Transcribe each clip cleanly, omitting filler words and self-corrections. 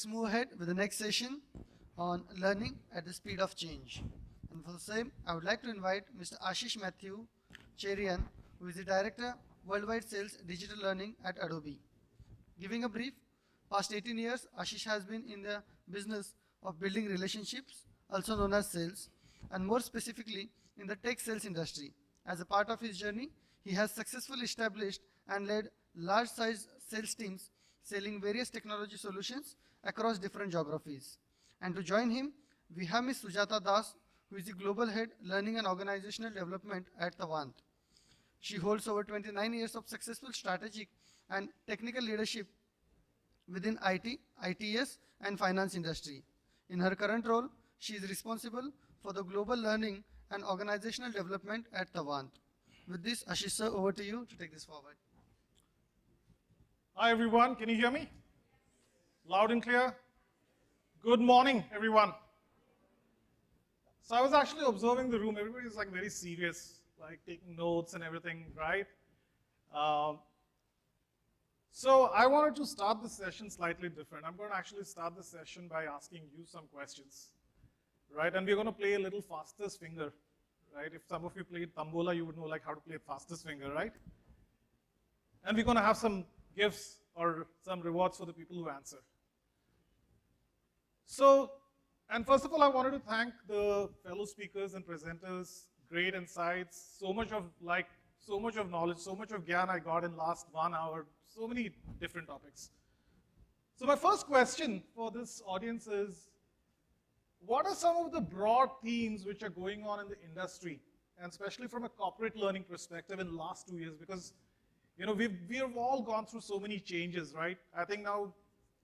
let's move ahead with the next session on learning at the speed of change. And for the same, I would like to invite Mr. Ashish Mathew Cherian, who is the Director, Worldwide Sales Digital Learning at Adobe. Giving a brief, past 18 years, Ashish has been in the business of building relationships, also known as sales, and more specifically in the tech sales industry. As a part of his journey, he has successfully established and led large-size sales teams selling various technology solutions across different geographies. And to join him, we have Ms. Sujatha Das, who is the Global Head Learning and Organizational Development at Tawant. She holds over 29 years of successful strategic and technical leadership within IT, ITS, and finance industry. In her current role, she is responsible for the global learning and organizational development at Tawant. With this, Ashish sir, over to you to take this forward. Hi everyone, can you hear me? Loud and clear? Good morning everyone. So I was actually observing the room, everybody's like very serious, like taking notes and everything, right? So I wanted to start the session slightly different. I'm going to actually start the session by asking you some questions, right? And we're going to play a little fastest finger, right? If some of you played Tambola, you would know like how to play fastest finger, right? And we're going to have some gifts or some rewards for the people who answer. So, and first of all, I wanted to thank the fellow speakers and presenters, great insights, so much of knowledge, so much of gyan I got in last 1 hour, so many different topics. So my first question for this audience is, what are some of the broad themes which are going on in the industry, and especially from a corporate learning perspective in the last 2 years? Because we've all gone through so many changes, right? I think now,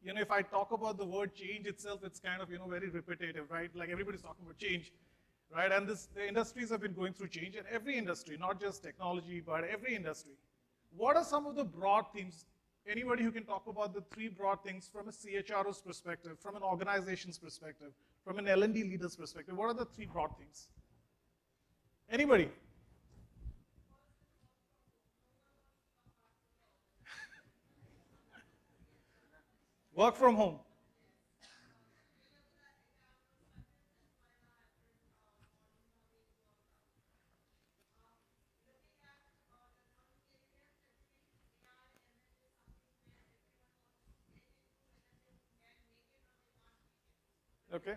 if I talk about the word change itself, it's kind of, very repetitive, right? Like everybody's talking about change, right? And the industries have been going through change in every industry, not just technology, but every industry. What are some of the broad themes? Anybody who can talk about the 3 broad things from a CHRO's perspective, from an organization's perspective, from an L&D leader's perspective, what are the 3 broad themes? Anybody? Work from home. Okay.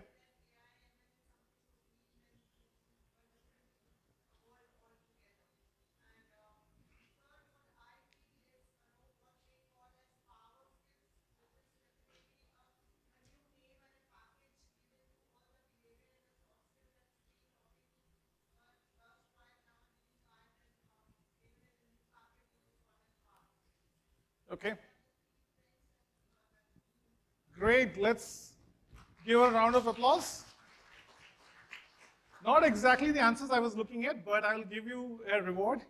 Okay. Great. Let's give a round of applause. Not exactly the answers I was looking at, but I'll give you a reward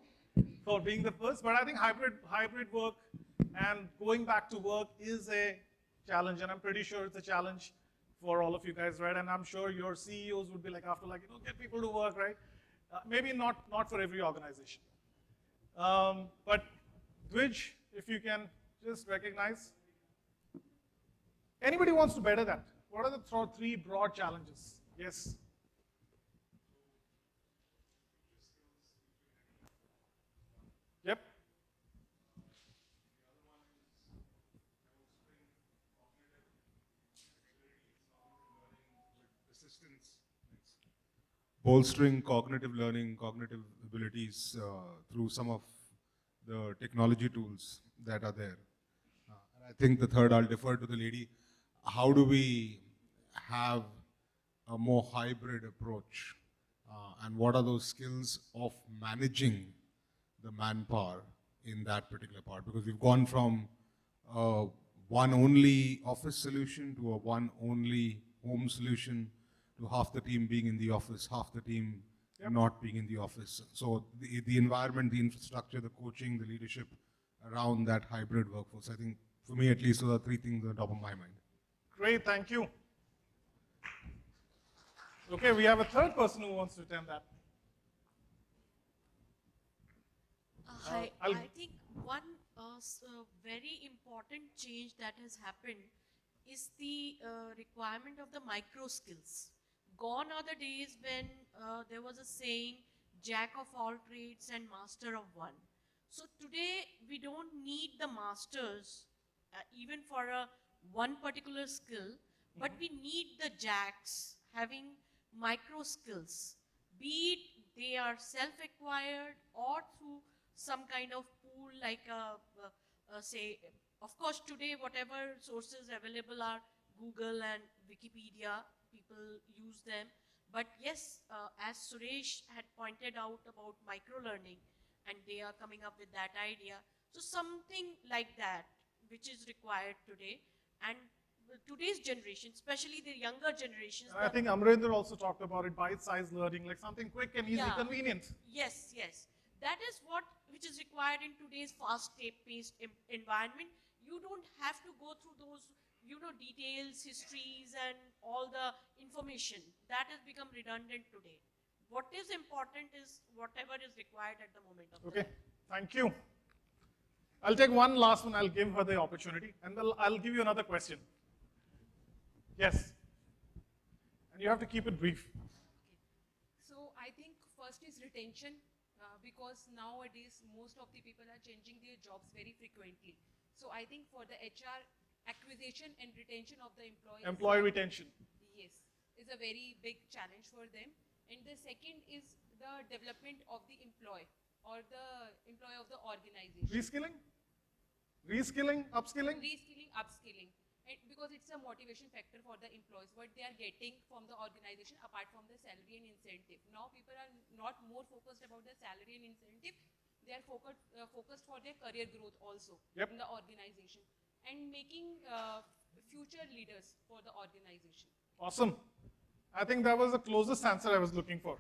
for being the first. But I think hybrid work and going back to work is a challenge, and I'm pretty sure it's a challenge for all of you guys, right? And I'm sure your CEOs would be like, after like, get people to work, right? Maybe not for every organization. But Dwij, if you can just recognize. Anybody wants to better that? What are the 3 broad challenges? Yes. Yep. Bolstering cognitive learning, cognitive abilities through some of the technology tools that are there. And I think the third, I'll defer to the lady. How do we have a more hybrid approach? And what are those skills of managing the manpower in that particular part? Because we've gone from one only office solution to a one only home solution to half the team being in the office, half the team not being in the office. So the environment, the infrastructure, the coaching, the leadership around that hybrid workforce, I think for me at least, those are 3 things on top of my mind. Great, thank you. Okay, we have a third person who wants to attend that. Hi, I think one very important change that has happened is the requirement of the micro skills. Gone are the days when there was a saying, jack of all trades and master of one. So today we don't need the masters even for a one particular skill, but we need the jacks having micro skills, be it they are self-acquired or through some kind of pool like say, of course today whatever sources available are Google and Wikipedia, people use them. But yes, as Suresh had pointed out about micro-learning, and they are coming up with that idea. So something like that, which is required today. And today's generation, especially the younger generations. And I think Amrinder also talked about it, bite-sized learning, like something quick and easy, convenient. Yes, yes. That is what which is required in today's fast-paced environment. You don't have to go through those, details, histories, and all the information. That has become redundant today. What is important is whatever is required at the moment of Okay, time. thank you. I'll take one last one. I'll give her the opportunity, and I'll give you another question. Yes. And you have to keep it brief. So I think first is retention, because nowadays most of the people are changing their jobs very frequently. So I think for the HR, acquisition and retention of the employees. Employee retention. Yes, is a very big challenge for them. And the second is the development of the employee or the employee of the organization. Reskilling? Reskilling? Upskilling? Reskilling, upskilling. And because it's a motivation factor for the employees, what they are getting from the organization apart from the salary and incentive. Now people are not more focused about the salary and incentive, they are focused for their career growth also in the organization and making future leaders for the organization. Awesome. I think that was the closest answer I was looking for.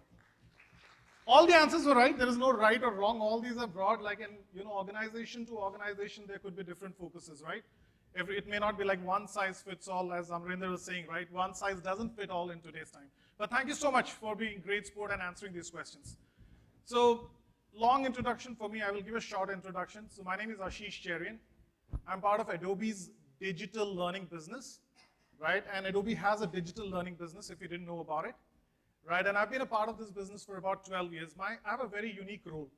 All the answers were right. There is no right or wrong. All these are broad, like in organization to organization, there could be different focuses, right? It may not be like one size fits all, as Amrinder was saying, right? One size doesn't fit all in today's time. But thank you so much for being great sport and answering these questions. So, long introduction for me. I will give a short introduction. So my name is Ashish Cherian. I'm part of Adobe's digital learning business, right? And Adobe has a digital learning business, if you didn't know about it, right? And I've been a part of this business for about 12 years. I have a very unique role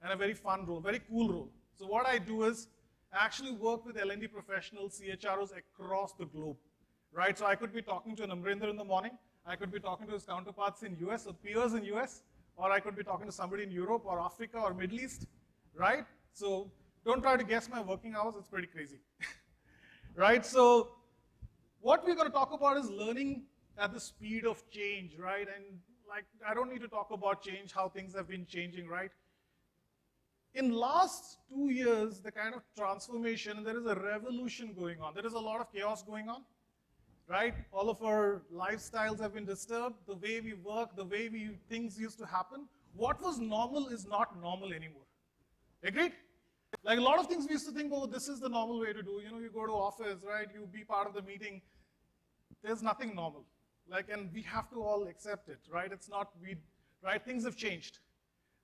and a very fun role, very cool role. So what I do is I actually work with L&D professionals, CHROs across the globe, right? So I could be talking to an Amrinder in the morning, I could be talking to his counterparts in US or peers in US, or I could be talking to somebody in Europe or Africa or Middle East, right? So don't try to guess my working hours, it's pretty crazy, right? So what we're going to talk about is learning at the speed of change, right? And like, I don't need to talk about change, how things have been changing, right? In last 2 years, the kind of transformation, there is a revolution going on. There is a lot of chaos going on, right? All of our lifestyles have been disturbed, the way we work, the way things used to happen. What was normal is not normal anymore. Agreed? Like a lot of things we used to think, oh, this is the normal way to do. You know, you go to office, right? You be part of the meeting. There's nothing normal. Like, and we have to all accept it, right? It's not, right? Things have changed,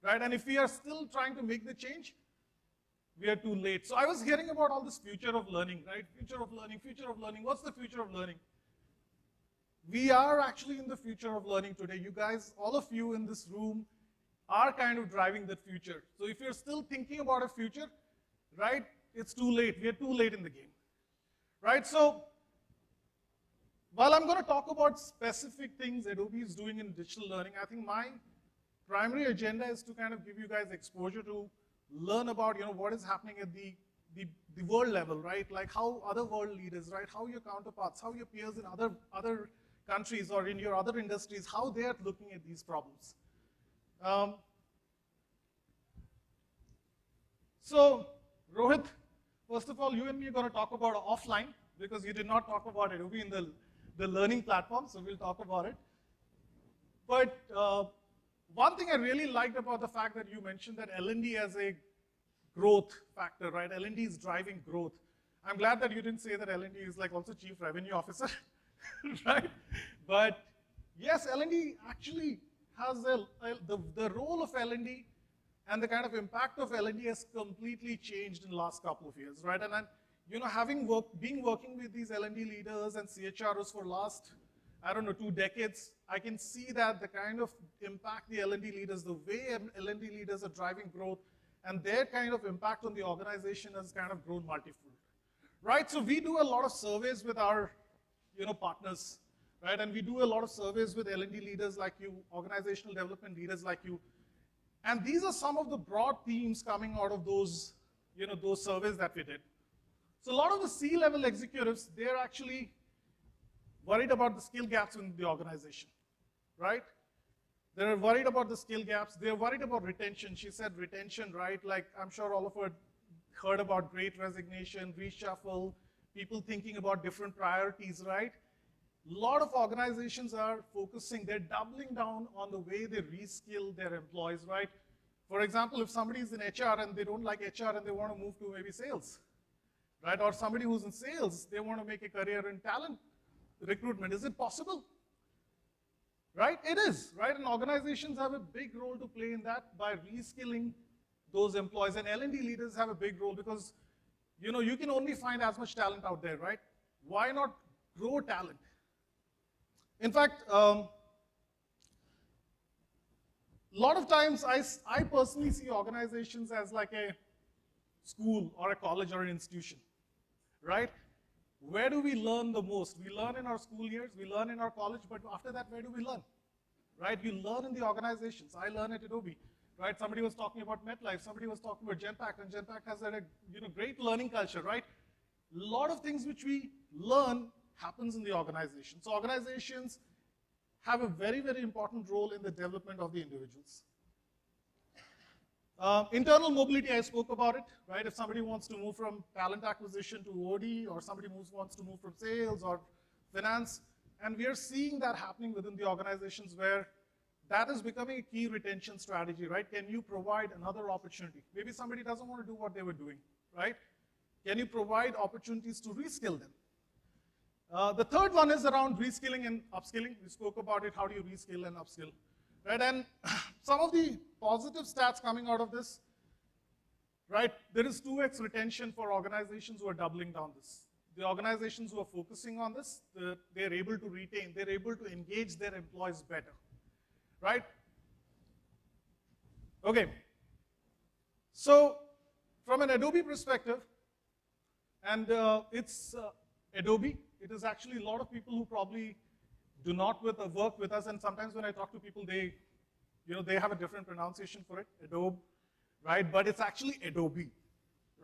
right? And if we are still trying to make the change, we are too late. So I was hearing about all this future of learning, right? Future of learning, future of learning. What's the future of learning? We are actually in the future of learning today. You guys, all of you in this room are kind of driving that future. So if you're still thinking about a future, right, it's too late. We are too late in the game, right? So while I'm going to talk about specific things Adobe is doing in digital learning, I think my primary agenda is to kind of give you guys exposure to learn about, what is happening at the world level, right? Like how other world leaders, right? How your counterparts, how your peers in other countries or in your other industries, how they are looking at these problems. So, Rohit, first of all, you and me are going to talk about offline because you did not talk about Adobe in the learning platform, so we'll talk about it. But one thing I really liked about the fact that you mentioned that L&D as a growth factor, right? L&D is driving growth. I'm glad that you didn't say that L&D is like also chief revenue officer, right? But yes, L&D actually has the role of L&D and the kind of impact of L&D has completely changed in the last couple of years, right? And being working with these L&D leaders and CHROs for last, I don't know, 2 decades, I can see that the kind of impact the L&D leaders, the way L&D leaders are driving growth, and their kind of impact on the organization has kind of grown multifold. Right, so we do a lot of surveys with our partners, right? And we do a lot of surveys with L&D leaders like you, organizational development leaders like you. And these are some of the broad themes coming out of those, those surveys that we did. So a lot of the C-level executives, they're actually worried about the skill gaps in the organization, right? They're worried about the skill gaps. They're worried about retention. She said retention, right? Like, I'm sure all of her heard about great resignation, reshuffle, people thinking about different priorities, right? A lot of organizations are focusing, they're doubling down on the way they reskill their employees, right? For example, if somebody's in HR and they don't like HR and they want to move to maybe sales, right? Or somebody who's in sales, they want to make a career in talent recruitment. Is it possible? Right? It is, right? And organizations have a big role to play in that by reskilling those employees. And L&D leaders have a big role because, you can only find as much talent out there, right? Why not grow talent? In fact, a lot of times I personally see organizations as like a school or a college or an institution, right? Where do we learn the most? We learn in our school years, we learn in our college, but after that, where do we learn? Right? You learn in the organizations. I learn at Adobe, right? Somebody was talking about MetLife, somebody was talking about Genpact, and Genpact has a great learning culture, right? A lot of things which we learn happens in the organization. So organizations have a very, very important role in the development of the individuals. Internal mobility, I spoke about it, right? If somebody wants to move from talent acquisition to OD, or somebody wants to move from sales or finance, and we are seeing that happening within the organizations where that is becoming a key retention strategy, right? Can you provide another opportunity? Maybe somebody doesn't want to do what they were doing, right? Can you provide opportunities to reskill them? The third one is around reskilling and upskilling. We spoke about it, how do you reskill and upskill, right? And some of the positive stats coming out of this, right? There is 2x retention for organizations who are doubling down this. The organizations who are focusing on this, they're able to retain, they're able to engage their employees better, right? Okay, so from an Adobe perspective, and it's Adobe, it is actually a lot of people who probably do not work with us, and sometimes when I talk to people, they have a different pronunciation for it, Adobe, right? But it's actually Adobe,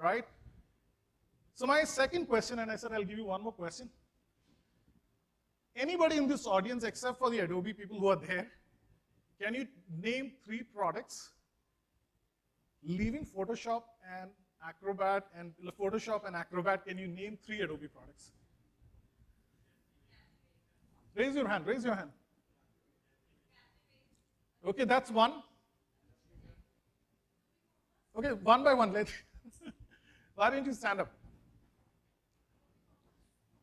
right? So my second question, and I said I'll give you one more question. Anybody in this audience, except for the Adobe people who are there, can you name 3 products, leaving Photoshop and Acrobat, can you name 3 Adobe products? Raise your hand, raise your hand. Okay, that's one. Okay, one by one, why don't you stand up?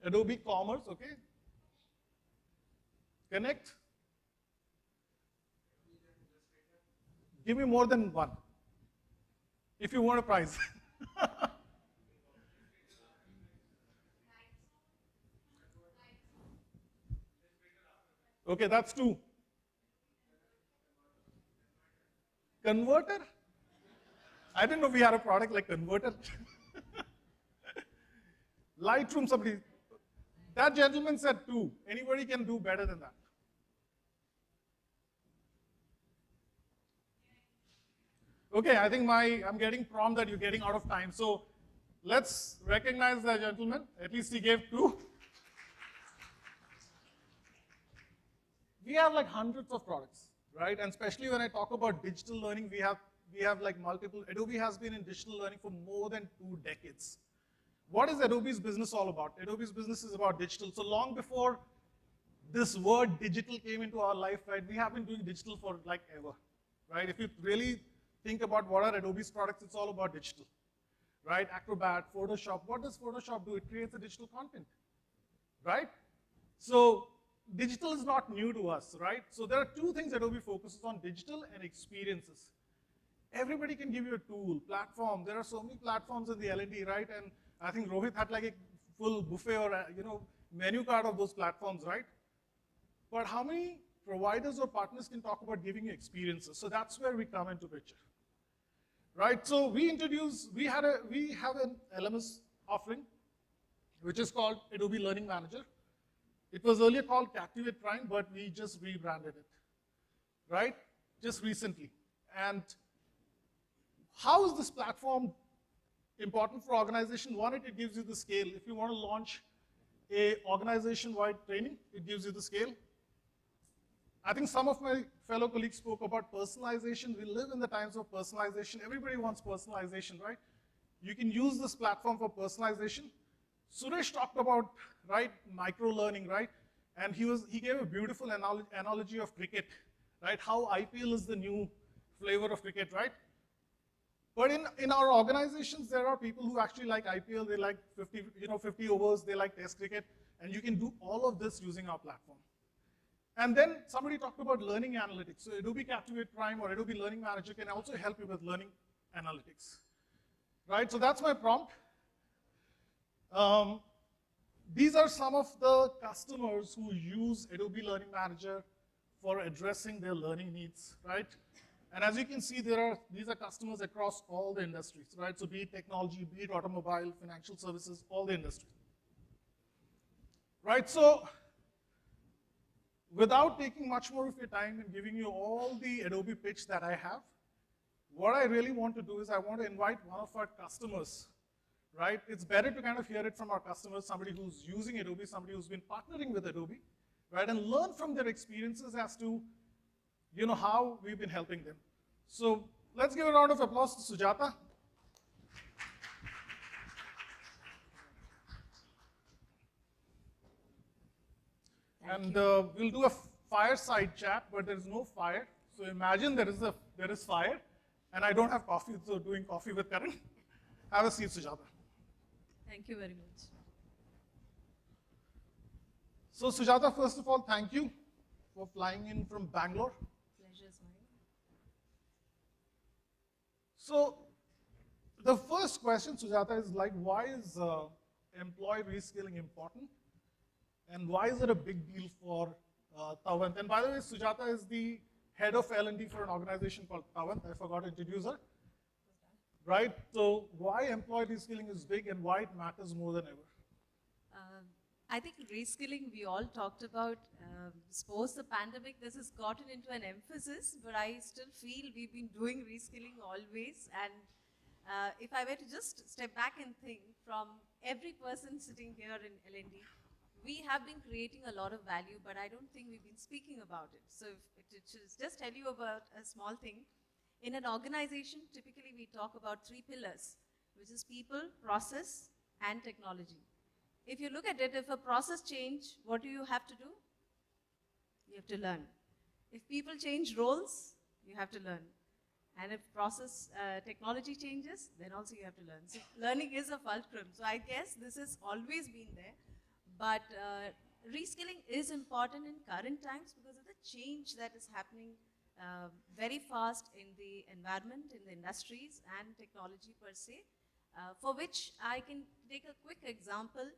Adobe Commerce, okay. Connect. Give me more than one, if you want a prize. Okay, that's 2. Converter? I didn't know we had a product like Converter. Lightroom, somebody. That gentleman said 2. Anybody can do better than that. Okay, I think I'm getting prompt that you're getting out of time. So let's recognize that gentleman. At least he gave 2. We have like hundreds of products, right? And especially when I talk about digital learning, we have like multiple. Adobe has been in digital learning for more than 2 decades. What is Adobe's business all about? Adobe's business is about digital. So long before this word digital came into our life, right, we have been doing digital for like ever, right? If you really think about what are Adobe's products, it's all about digital, right? Acrobat, Photoshop. What does Photoshop do? It creates a digital content, right? So digital is not new to us, right? So there are 2 things Adobe focuses on, digital and experiences. Everybody can give you a tool, platform. There are so many platforms in the L&D, right? And I think Rohit had like a full buffet or menu card of those platforms, right? But how many providers or partners can talk about giving you experiences? So that's where we come into picture, right? So we have an LMS offering, which is called Adobe Learning Manager. It was earlier called Captivate Prime, but we just rebranded it, right? Just recently. And how is this platform important for organization? One, it gives you the scale. If you want to launch a organization-wide training, it gives you the scale. I think some of my fellow colleagues spoke about personalization. We live in the times of personalization. Everybody wants personalization, right? You can use this platform for personalization. Suresh talked about, right, micro-learning, right? And he gave a beautiful analogy of cricket, right? How IPL is the new flavor of cricket, right? But in our organizations, there are people who actually like IPL, they like 50 overs, they like test cricket, and you can do all of this using our platform. And then somebody talked about learning analytics. So Adobe Captivate Prime or Adobe Learning Manager can also help you with learning analytics, right? So that's my prompt. These are some of the customers who use Adobe Learning Manager for addressing their learning needs, right? And as you can see, these are customers across all the industries, right? So be it technology, be it automobile, financial services, all the industries. Right, so without taking much more of your time and giving you all the Adobe pitch that I have, what I really want to do is I want to invite one of our customers, right? It's better to kind of hear it from our customers, somebody who's using Adobe, somebody who's been partnering with Adobe, right? And learn from their experiences as to, how we've been helping them. So let's give a round of applause to Sujatha. And we'll do a fireside chat, but there's no fire. So imagine there is fire, and I don't have coffee, so doing coffee with Karan. Have a seat, Sujatha. Thank you very much. So Sujatha, first of all, thank you for flying in from Bangalore. Pleasure's mine. So the first question, Sujatha, is like, why is employee reskilling important? And why is it a big deal for Tawant? And by the way, Sujatha is the head of L&D for an organization called Tawant. I forgot to introduce her. Right? So why employee reskilling is big and why it matters more than ever? I think reskilling, we all talked about, post the pandemic, this has gotten into an emphasis, but I still feel we've been doing reskilling always. And if I were to just step back and think from every person sitting here in L&D, we have been creating a lot of value, but I don't think we've been speaking about it. So to just tell you about a small thing, in an organization, typically we talk about 3 pillars, which is people, process, and technology. If you look at it, if a process change, what do you have to do? You have to learn. If people change roles, you have to learn. And if process technology changes, then also you have to learn. So learning is a fulcrum. So I guess this has always been there. But reskilling is important in current times because of the change that is happening very fast in the environment, in the industries and technology per se, for which I can take a quick example.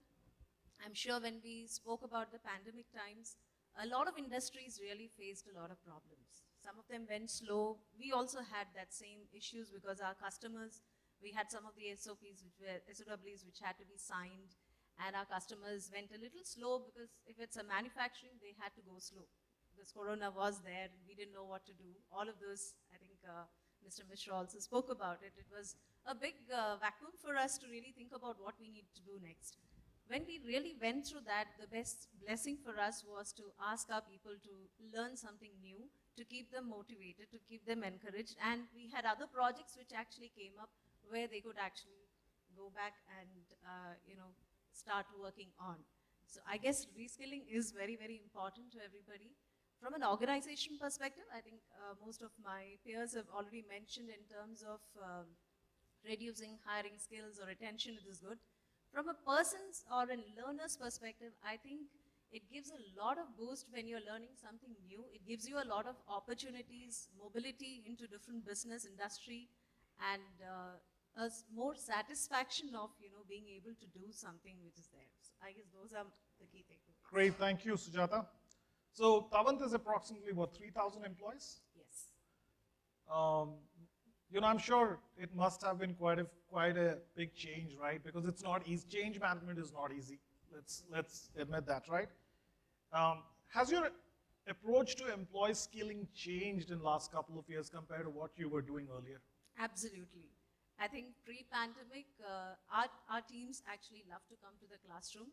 I'm sure when we spoke about the pandemic times, a lot of industries really faced a lot of problems. Some of them went slow. We also had that same issues because our customers, we had some of the SOPs, SOWs, which had to be signed, and our customers went a little slow because if it's a manufacturing, they had to go slow. Because Corona was there, and we didn't know what to do. All of those, I think Mr. Mishra also spoke about it. It was a big vacuum for us to really think about what we need to do next. When we really went through that, the best blessing for us was to ask our people to learn something new, to keep them motivated, to keep them encouraged. And we had other projects which actually came up where they could actually go back and, start working on. So I guess reskilling is very, very important to everybody. From an organization perspective, I think most of my peers have already mentioned in terms of reducing hiring skills or retention, it is good. From a person's or a learner's perspective, I think it gives a lot of boost when you're learning something new. It gives you a lot of opportunities, mobility into different business industry, and more satisfaction of, being able to do something which is there. So I guess those are the key takeaways. Great, thank you, Sujatha. So Tavant is approximately, what, 3,000 employees? Yes. I'm sure it must have been quite a big change, right? Because it's not easy. Change management is not easy. Let's admit that, right? Has your approach to employee skilling changed in the last couple of years compared to what you were doing earlier? Absolutely. I think pre-pandemic, our teams actually love to come to the classroom.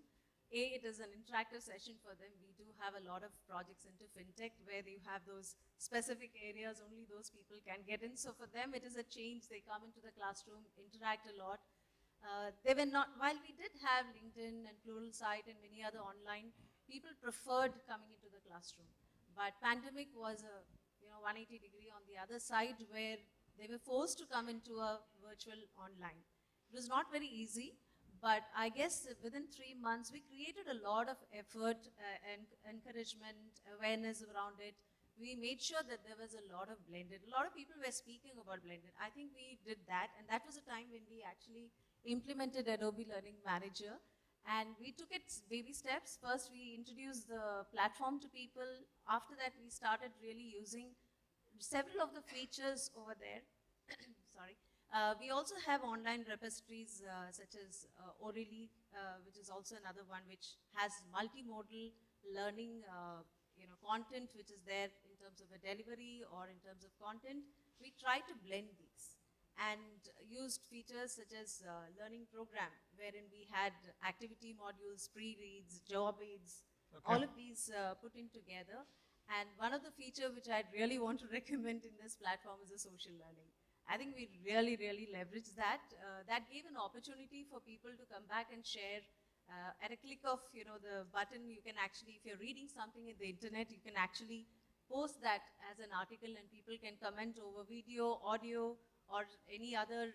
It is an interactive session for them. We do have a lot of projects into fintech where you have those specific areas only those people can get in. So for them, it is a change. They come into the classroom, interact a lot. They were not, while we did have LinkedIn and Pluralsight and many other online, people preferred coming into the classroom. But pandemic was a 180 degree on the other side where they were forced to come into a virtual online. It was not very easy. But I guess within 3 months, we created a lot of effort and encouragement, awareness around it. We made sure that there was a lot of blended. A lot of people were speaking about blended. I think we did that, and that was a time when we actually implemented Adobe Learning Manager. And we took it baby steps. First, we introduced the platform to people. After that, we started really using several of the features over there. Sorry. We also have online repositories such as Orally, which is also another one which has multimodal learning content which is there in terms of a delivery or in terms of content. We try to blend these and used features such as learning program, wherein we had activity modules, pre-reads, job aids, all of these put in together. And one of the features which I'd really want to recommend in this platform is the social learning. I think we really, really leveraged that. That gave an opportunity for people to come back and share. At a click of the button, you can actually, if you're reading something in the internet, you can actually post that as an article and people can comment over video, audio, or any other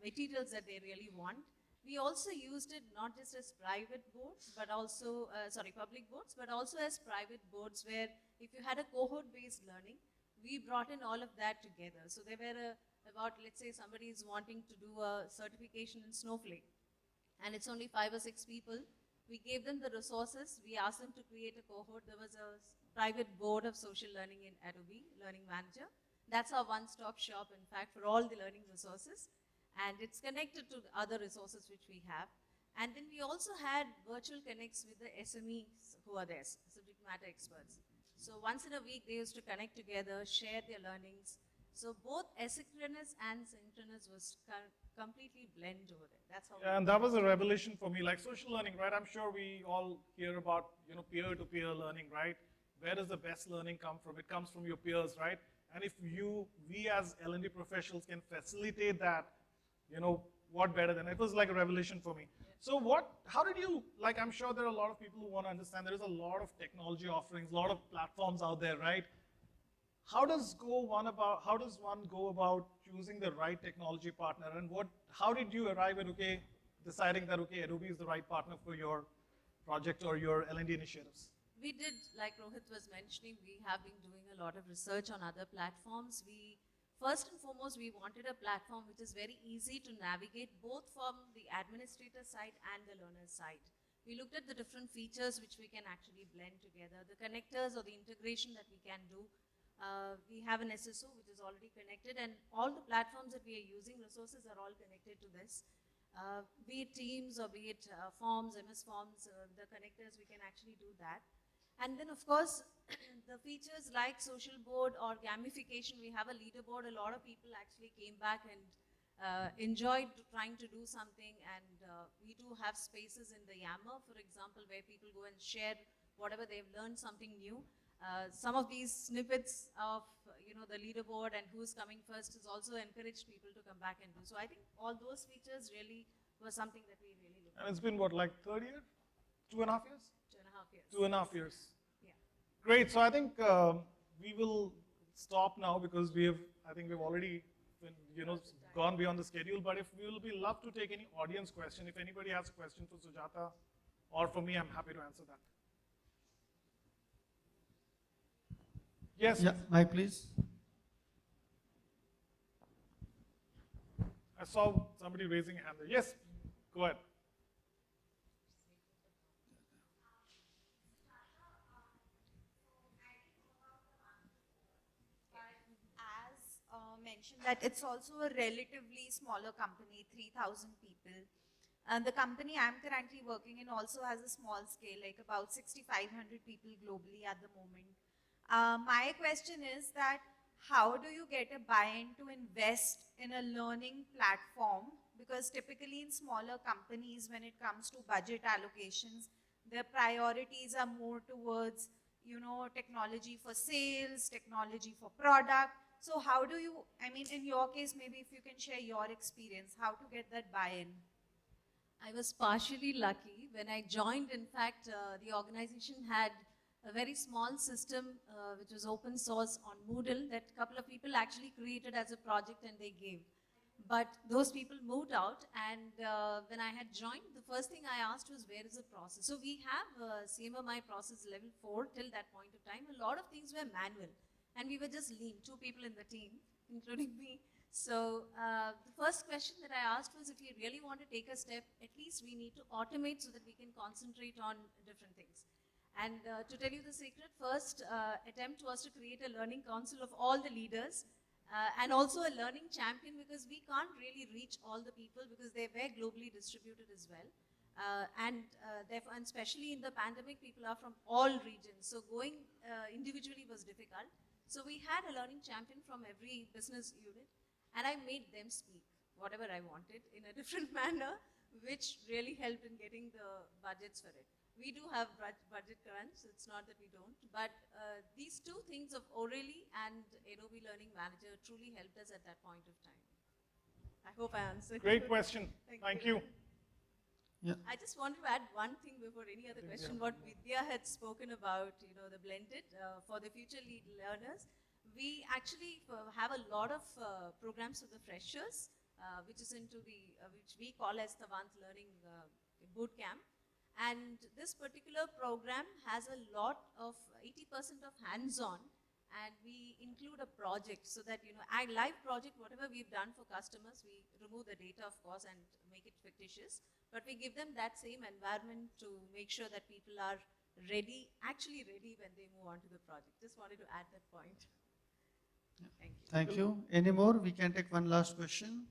materials that they really want. We also used it not just as private boards, but also, public boards, but also as private boards where if you had a cohort-based learning, we brought in all of that together. So there were about, let's say somebody is wanting to do a certification in Snowflake, and it's only 5 or 6 people. We gave them the resources. We asked them to create a cohort. There was a private board of social learning in Adobe Learning Manager. That's our one-stop shop, in fact, for all the learning resources. And it's connected to the other resources which we have. And then we also had virtual connects with the SMEs who are there, subject matter experts. So once in a week, they used to connect together, share their learnings. So both asynchronous and synchronous was completely blend over there. That's how. Yeah, and that was a revelation for me. Like social learning, right? I'm sure we all hear about peer-to-peer learning, right? Where does the best learning come from? It comes from your peers, right? And if we as L&D professionals can facilitate that, what better than it was like a revelation for me. Yeah. So how did you, like, I'm sure there are a lot of people who want to understand there is a lot of technology offerings, a lot of platforms out there, right? How does one go about choosing the right technology partner, and how did you arrive at deciding that Adobe is the right partner for your project or your L&D initiatives? We did, like Rohit was mentioning, we have been doing a lot of research on other platforms. First and foremost, we wanted a platform which is very easy to navigate both from the administrator side and the learner side. We looked at the different features which we can actually blend together, the connectors or the integration that we can do. We have an SSO which is already connected, and all the platforms that we are using, resources are all connected to this. Be it Teams or be it Forms, MS Forms, the connectors, we can actually do that. And then of course, the features like social board or gamification, we have a leaderboard. A lot of people actually came back and enjoyed trying to do something, and we do have spaces in the Yammer, for example, where people go and share whatever they've learned something new. Some of these snippets of the leaderboard and who's coming first has also encouraged people to come back and do. So I think all those features really were something that we really looked at. And it's been what, like 3rd year? 2.5 years? 2.5 years. 2.5 years. Yeah. Great. So I think we will stop now because we've already gone beyond the schedule. But if we will be love to take any audience question. If anybody has a question for Sujatha or for me, I'm happy to answer that. Yes. Yeah, Mike, please. saw somebody raising a hand there. Yes, go ahead. As mentioned, that it's also a relatively smaller company, 3,000 people. And the company I'm currently working in also has a small scale, like about 6,500 people globally at the moment. My question is that how do you get a buy-in to invest in a learning platform? Because typically in smaller companies, when it comes to budget allocations, their priorities are more towards, technology for sales, technology for product. So how do you, I mean, in your case, maybe if you can share your experience, how to get that buy-in? I was partially lucky. When I joined, in fact, the organization had a very small system which was open source on Moodle that a couple of people actually created as a project and they gave. But those people moved out, and when I had joined, the first thing I asked was, where is the process? So we have CMMI process level 4 till that point of time. A lot of things were manual, and we were just lean, 2 people in the team, including me. So the first question that I asked was, if we really want to take a step, at least we need to automate so that we can concentrate on different things. And to tell you the secret, first attempt was to create a learning council of all the leaders and also a learning champion, because we can't really reach all the people because they were globally distributed as well. Therefore, and especially in the pandemic, people are from all regions. So going individually was difficult. So we had a learning champion from every business unit, and I made them speak whatever I wanted in a different manner, which really helped in getting the budgets for it. We do have budget crunch, so it's not that we don't, but these 2 things of O'Reilly and Adobe Learning Manager truly helped us at that point of time. I hope I answered. Great question. Thank you. Yeah. I just wanted to add one thing before any other question. What Vidya had spoken about, the blended for the future lead learners. We actually have a lot of programs for the freshers, which is into which we call as the Savant Learning Boot Camp. And this particular program has a lot of 80% of hands-on, and we include a project so that, a live project, whatever we've done for customers, we remove the data, of course, and make it fictitious. But we give them that same environment to make sure that people are ready, actually ready when they move on to the project. Just wanted to add that point. Thank you. Thank you. Any more? We can take one last question.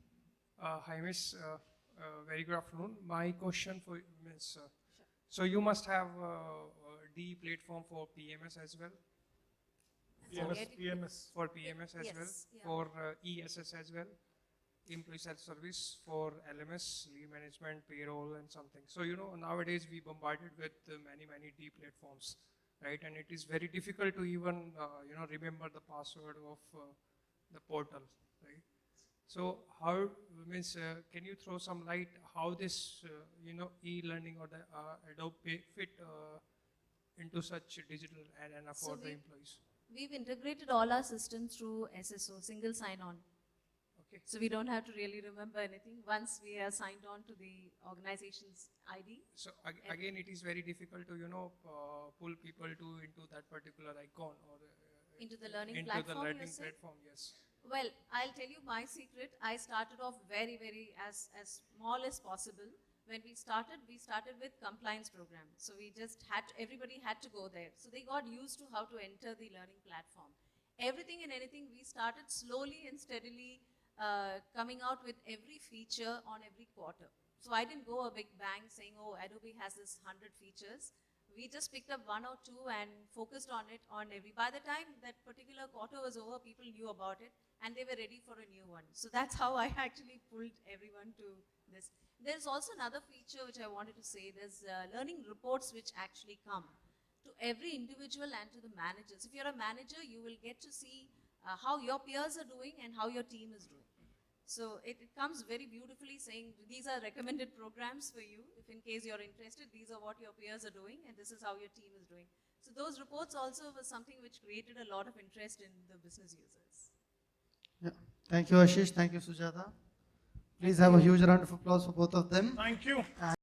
Hi, Miss. Very good afternoon. My question for Miss. So you must have a D platform for PMS as well. PMS. For PMS as Yes, well. yeah. For ESS as well. Employee self-service, for LMS, leave management, payroll, and something. So nowadays we bombarded with many D platforms, right? And it is very difficult to even remember the password of the portal, right? So how, can you throw some light how this, e-learning or the Adobe fit into such digital arena for So the employees? We've integrated all our systems through SSO, single sign-on. Okay. So we don't have to really remember anything once we are signed on to the organization's ID. So again, it is very difficult to pull people into that particular icon or Into the learning into platform, the you learning say? platform. Yes. Well, I'll tell you my secret. I started off very as small as possible. When we started with compliance program. So we just everybody had to go there. So they got used to how to enter the learning platform. Everything and anything, we started slowly and steadily coming out with every feature on every quarter. So I didn't go a big bang saying, oh, Adobe has this 100 features. We just picked up 1 or 2 and focused on it on every. By the time that particular quarter was over, people knew about it and they were ready for a new one. So that's how I actually pulled everyone to this. There's also another feature which I wanted to say. There's learning reports which actually come to every individual and to the managers. If you're a manager, you will get to see how your peers are doing and how your team is doing. So it comes very beautifully saying, these are recommended programs for you. If in case you're interested, these are what your peers are doing and this is how your team is doing. So those reports also was something which created a lot of interest in the business users. Yeah. Thank you, Ashish. Thank you, Sujatha. Please have a huge round of applause for both of them. Thank you.